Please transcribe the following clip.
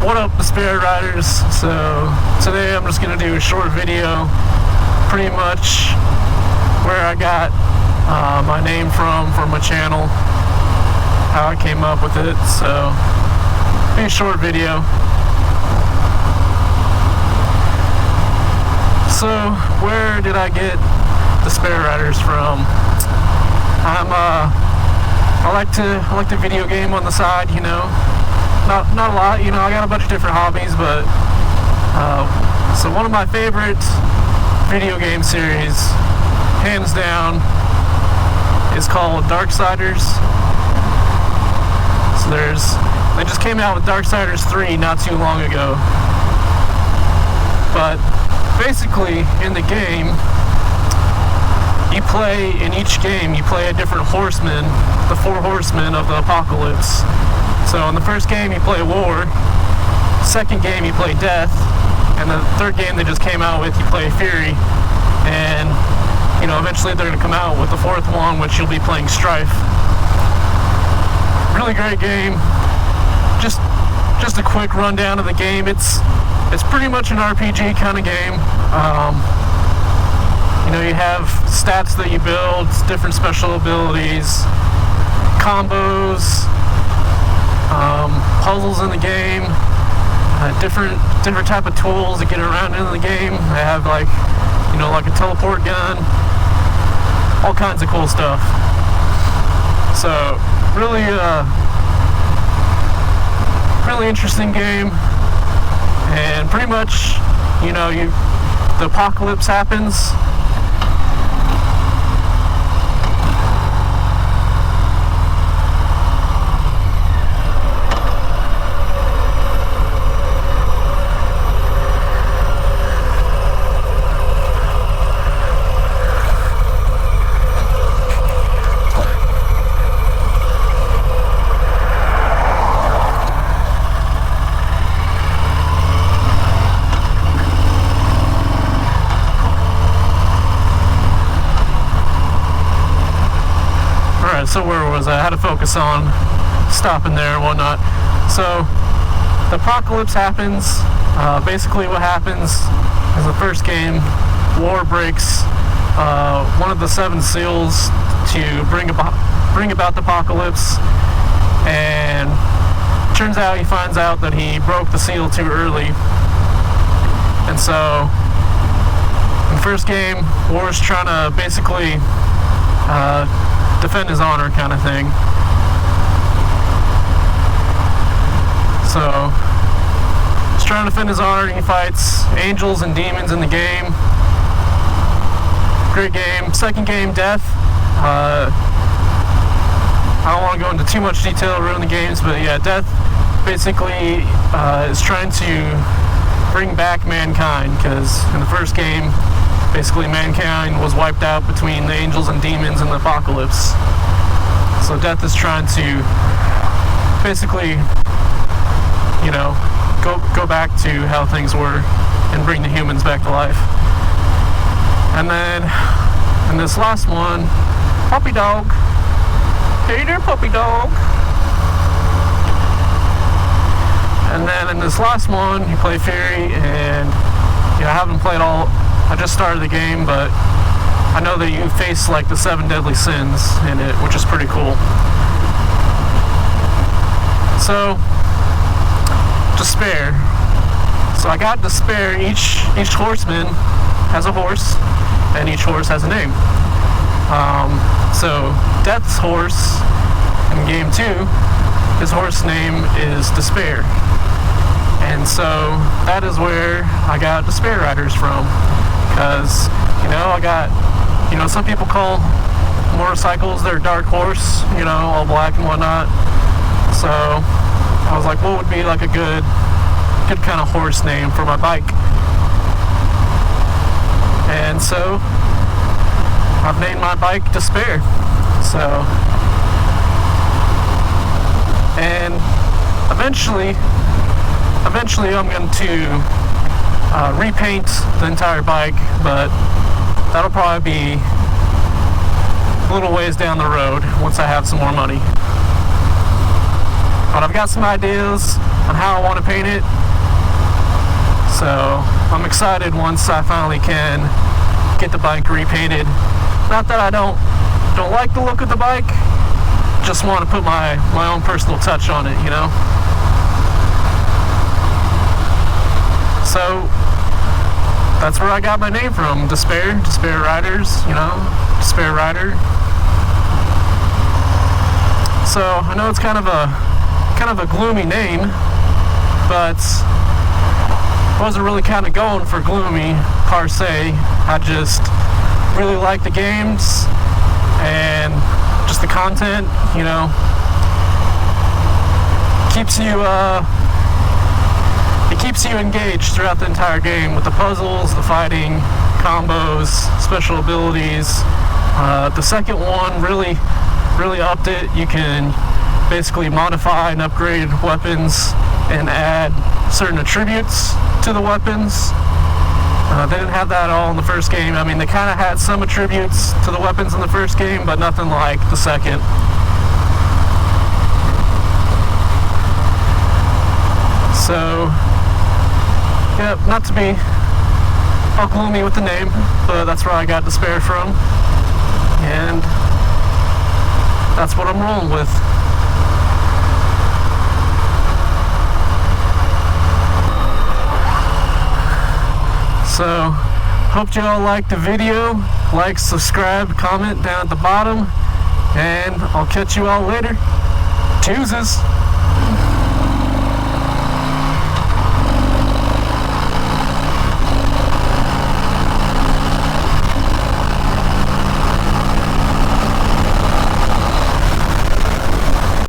What up, Despair Riders? So today I'm just gonna do a short video, pretty much where I got my name from my channel, how I came up with it. So a short video. So where did I get Despair Riders from? I like to video game on the side, you know. Not a lot, you know. I got a bunch of different hobbies, but so one of my favorite video game series, hands down, is called Darksiders. So they just came out with Darksiders 3 not too long ago. But basically, in the game, in each game, you play a different horseman, the 4 horsemen of the apocalypse. So in the first game, you play war. Second game, you play death. And the third game they just came out with, you play fury. And, you know, eventually they're going to come out with the 4th one, which you'll be playing strife. Really great game. Just a quick rundown of the game. It's pretty much an RPG kind of game. You know, you have stats that you build, different special abilities, combos, puzzles in the game, different type of tools to get around in the game. They have like a teleport gun, all kinds of cool stuff. So really interesting game, and pretty much, you know, the apocalypse happens. So where was I? I had to focus on stopping there and whatnot. So the apocalypse happens. Basically what happens is the first game, war breaks one of the 7 seals to bring about the apocalypse, and turns out he finds out that he broke the seal too early. And so in the first game, War's trying to basically defend his honor, kind of thing. So he's trying to defend his honor. He fights angels and demons in the game. Great game. Second game, Death. I don't want to go into too much detail, ruin the games, but yeah, Death basically is trying to bring back mankind, because in the first game, basically mankind was wiped out between the angels and demons in the apocalypse. So Death is trying to basically, you know, go back to how things were and bring the humans back to life. And then in this last one, Puppy Dog. Hey there, Puppy Dog. And then in this last one, you play Fury, and I haven't played all. I just started the game, but I know that you face like the 7 deadly sins in it, which is pretty cool. So, Despair. So I got Despair. Each horseman has a horse, and each horse has a name. So Death's horse in game 2, his horse name is Despair. And so that is where I got Despair Riders from. Because, you know, some people call motorcycles their dark horse, you know, all black and whatnot. So I was like, what would be like a good kind of horse name for my bike? And so I've named my bike Despair. So, and eventually I'm going to repaint the entire bike, but that'll probably be a little ways down the road once I have some more money. But I've got some ideas. on how I want to paint it. So I'm excited once I finally can get the bike repainted. Not that I don't like the look of the bike, just want to put my own personal touch on it, you know. So that's where I got my name from, Despair Riders, you know, Despair Rider. So I know it's kind of a gloomy name, but I wasn't really kind of going for gloomy per se. I just really like the games and just the content, you know. It keeps you engaged throughout the entire game with the puzzles, the fighting, combos, special abilities. The second one really upped it. You can basically modify and upgrade weapons and add certain attributes to the weapons. They didn't have that at all in the first game. I mean, they kind of had some attributes to the weapons in the first game, but nothing like the second. So, yeah, not to be all gloomy with the name, but that's where I got Despair from. And that's what I'm rolling with. So, hope you all liked the video. Like, subscribe, comment down at the bottom, and I'll catch you all later. Deuces.